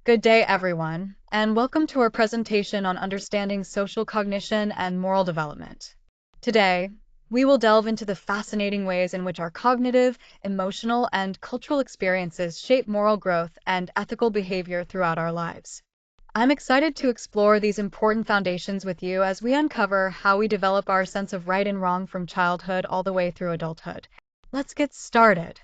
Good day, everyone, and welcome to our presentation on understanding social cognition and moral development. Today, we will delve into the fascinating ways in which our cognitive, emotional, and cultural experiences shape moral growth and ethical behavior throughout our lives. I'm excited to explore these important foundations with you as we uncover how we develop our sense of right and wrong from childhood all the way through adulthood. Let's get started.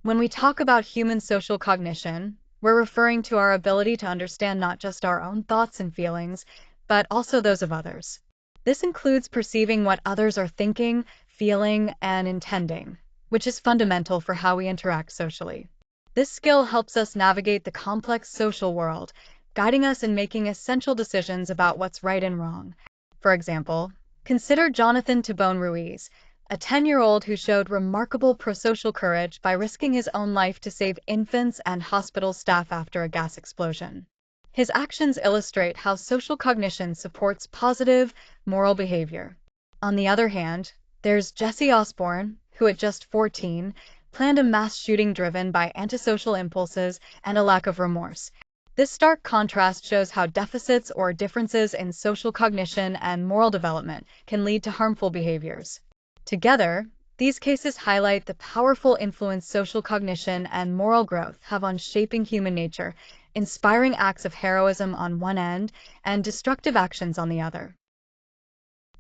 When we talk about human social cognition, we're referring to our ability to understand not just our own thoughts and feelings, but also those of others. This includes perceiving what others are thinking, feeling, and intending, which is fundamental for how we interact socially. This skill helps us navigate the complex social world, guiding us in making essential decisions about what's right and wrong. For example, consider Jonathan Tibone Ruiz, a 10-year-old who showed remarkable prosocial courage by risking his own life to save infants and hospital staff after a gas explosion. His actions illustrate how social cognition supports positive, moral behavior. On the other hand, there's Jesse Osborne, who at just 14, planned a mass shooting driven by antisocial impulses and a lack of remorse. This stark contrast shows how deficits or differences in social cognition and moral development can lead to harmful behaviors. Together, these cases highlight the powerful influence social cognition and moral growth have on shaping human nature, inspiring acts of heroism on one end and destructive actions on the other.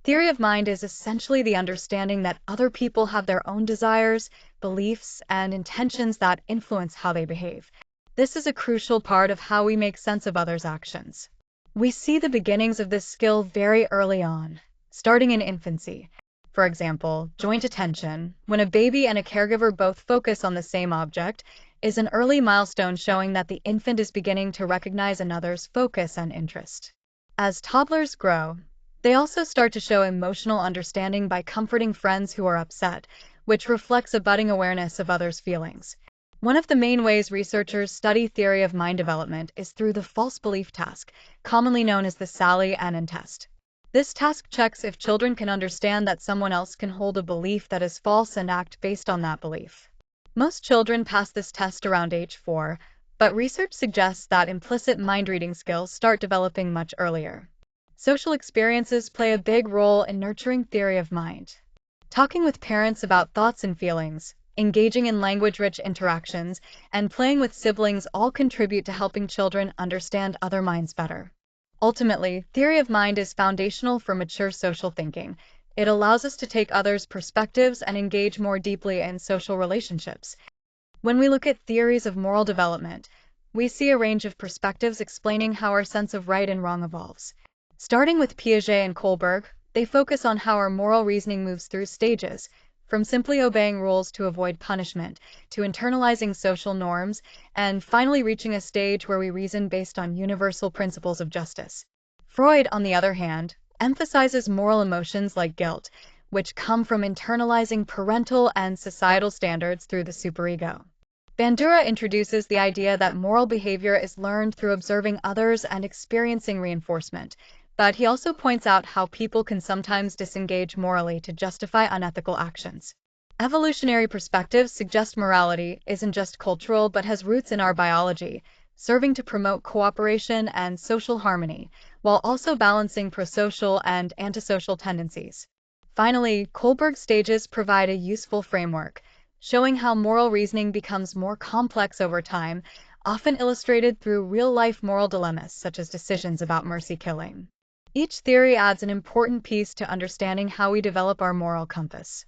Theory of mind is essentially the understanding that other people have their own desires, beliefs, and intentions that influence how they behave. This is a crucial part of how we make sense of others' actions. We see the beginnings of this skill very early on, starting in infancy. For example, joint attention, when a baby and a caregiver both focus on the same object, is an early milestone showing that the infant is beginning to recognize another's focus and interest. As toddlers grow, they also start to show emotional understanding by comforting friends who are upset, which reflects a budding awareness of others' feelings. One of the main ways researchers study theory of mind development is through the false belief task, commonly known as the Sally-Annin test. This task checks if children can understand that someone else can hold a belief that is false and act based on that belief. Most children pass this test around age 4, but research suggests that implicit mind-reading skills start developing much earlier. Social experiences play a big role in nurturing theory of mind. Talking with parents about thoughts and feelings, engaging in language-rich interactions, and playing with siblings all contribute to helping children understand other minds better. Ultimately, theory of mind is foundational for mature social thinking. It allows us to take others' perspectives and engage more deeply in social relationships. When we look at theories of moral development, we see a range of perspectives explaining how our sense of right and wrong evolves. Starting with Piaget and Kohlberg, they focus on how our moral reasoning moves through stages, from simply obeying rules to avoid punishment, to internalizing social norms, and finally reaching a stage where we reason based on universal principles of justice. Freud, on the other hand, emphasizes moral emotions like guilt, which come from internalizing parental and societal standards through the superego. Bandura introduces the idea that moral behavior is learned through observing others and experiencing reinforcement, but he also points out how people can sometimes disengage morally to justify unethical actions. Evolutionary perspectives suggest morality isn't just cultural but has roots in our biology, serving to promote cooperation and social harmony, while also balancing prosocial and antisocial tendencies. Finally, Kohlberg stages provide a useful framework, showing how moral reasoning becomes more complex over time, often illustrated through real-life moral dilemmas such as decisions about mercy killing. Each theory adds an important piece to understanding how we develop our moral compass.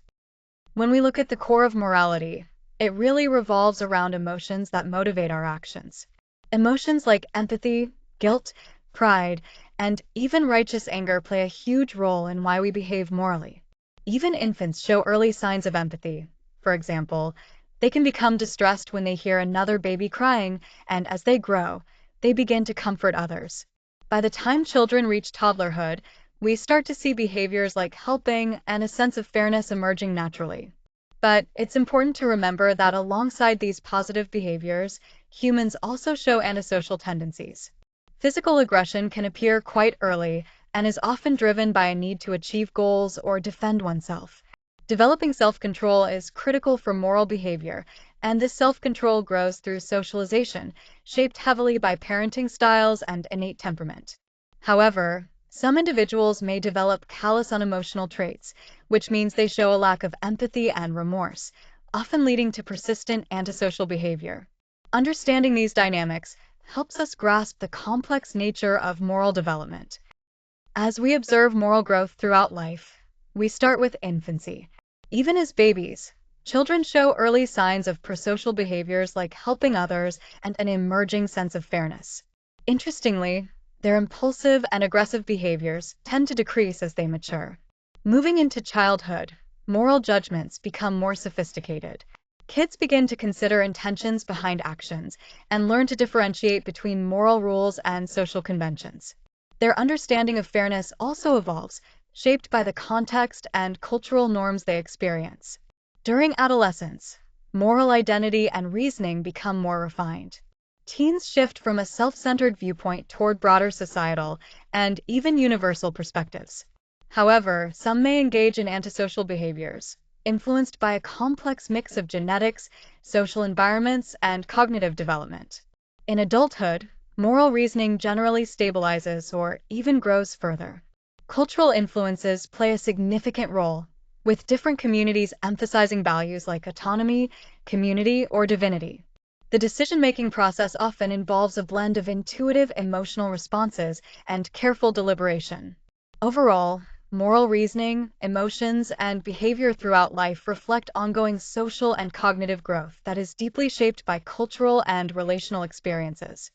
When we look at the core of morality, it really revolves around emotions that motivate our actions. Emotions like empathy, guilt, pride, and even righteous anger play a huge role in why we behave morally. Even infants show early signs of empathy. For example, they can become distressed when they hear another baby crying, and as they grow, they begin to comfort others. By the time children reach toddlerhood, we start to see behaviors like helping and a sense of fairness emerging naturally. But it's important to remember that alongside these positive behaviors, humans also show antisocial tendencies. Physical aggression can appear quite early and is often driven by a need to achieve goals or defend oneself. Developing self-control is critical for moral behavior, and this self-control grows through socialization, shaped heavily by parenting styles and innate temperament. However, some individuals may develop callous unemotional traits, which means they show a lack of empathy and remorse, often leading to persistent antisocial behavior. Understanding these dynamics helps us grasp the complex nature of moral development. As we observe moral growth throughout life, we start with infancy. Even as babies, children show early signs of prosocial behaviors like helping others and an emerging sense of fairness. Interestingly, their impulsive and aggressive behaviors tend to decrease as they mature. Moving into childhood, moral judgments become more sophisticated. Kids begin to consider intentions behind actions and learn to differentiate between moral rules and social conventions. Their understanding of fairness also evolves, shaped by the context and cultural norms they experience. During adolescence, moral identity and reasoning become more refined. Teens shift from a self-centered viewpoint toward broader societal and even universal perspectives. However, some may engage in antisocial behaviors, influenced by a complex mix of genetics, social environments, and cognitive development. In adulthood, moral reasoning generally stabilizes or even grows further. Cultural influences play a significant role, with different communities emphasizing values like autonomy, community, or divinity. The decision-making process often involves a blend of intuitive emotional responses and careful deliberation. Overall, moral reasoning, emotions, and behavior throughout life reflect ongoing social and cognitive growth that is deeply shaped by cultural and relational experiences.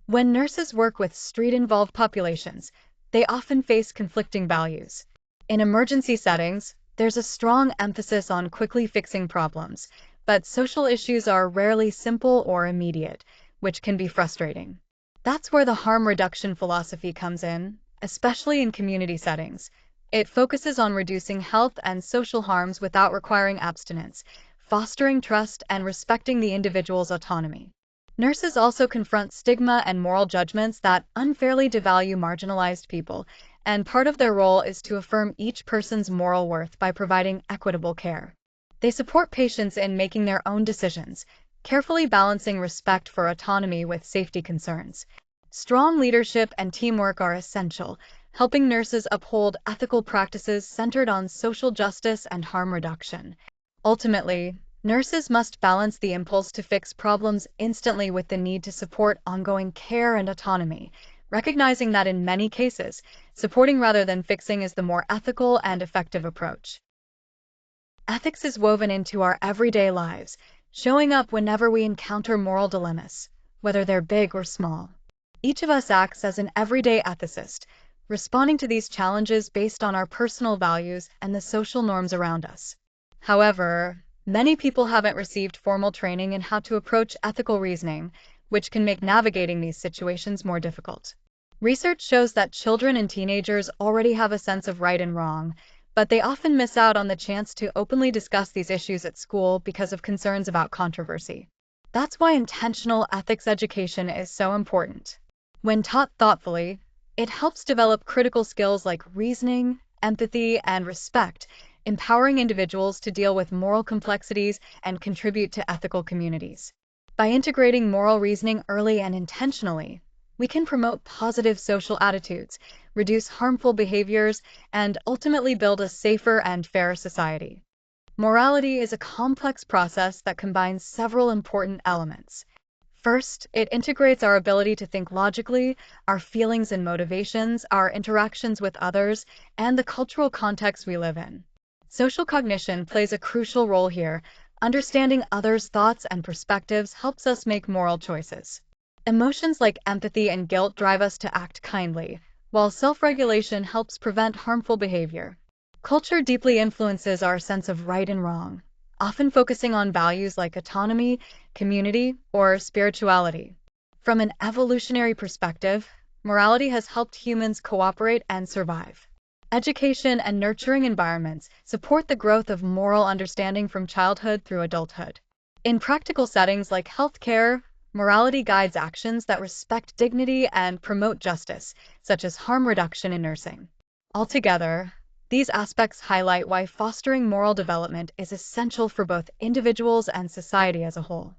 When nurses work with street-involved populations, they often face conflicting values. In emergency settings, there's a strong emphasis on quickly fixing problems, but social issues are rarely simple or immediate, which can be frustrating. That's where the harm reduction philosophy comes in, especially in community settings. It focuses on reducing health and social harms without requiring abstinence, fostering trust, and respecting the individual's autonomy. Nurses also confront stigma and moral judgments that unfairly devalue marginalized people, and part of their role is to affirm each person's moral worth by providing equitable care. They support patients in making their own decisions, carefully balancing respect for autonomy with safety concerns. Strong leadership and teamwork are essential, helping nurses uphold ethical practices centered on social justice and harm reduction. Ultimately, nurses must balance the impulse to fix problems instantly with the need to support ongoing care and autonomy, recognizing that in many cases, supporting rather than fixing is the more ethical and effective approach. Ethics is woven into our everyday lives, showing up whenever we encounter moral dilemmas, whether they're big or small. Each of us acts as an everyday ethicist, responding to these challenges based on our personal values and the social norms around us. However, many people haven't received formal training in how to approach ethical reasoning, which can make navigating these situations more difficult. Research shows that children and teenagers already have a sense of right and wrong, but they often miss out on the chance to openly discuss these issues at school because of concerns about controversy. That's why intentional ethics education is so important. When taught thoughtfully, it helps develop critical skills like reasoning, empathy, and respect, empowering individuals to deal with moral complexities and contribute to ethical communities. By integrating moral reasoning early and intentionally, we can promote positive social attitudes, reduce harmful behaviors, and ultimately build a safer and fairer society. Morality is a complex process that combines several important elements. First, it integrates our ability to think logically, our feelings and motivations, our interactions with others, and the cultural context we live in. Social cognition plays a crucial role here. Understanding others' thoughts and perspectives helps us make moral choices. Emotions like empathy and guilt drive us to act kindly, while self-regulation helps prevent harmful behavior. Culture deeply influences our sense of right and wrong, often focusing on values like autonomy, community, or spirituality. From an evolutionary perspective, morality has helped humans cooperate and survive. Education and nurturing environments support the growth of moral understanding from childhood through adulthood. In practical settings like healthcare, morality guides actions that respect dignity and promote justice, such as harm reduction in nursing. Altogether, These aspects highlight why fostering moral development is essential for both individuals and society as a whole.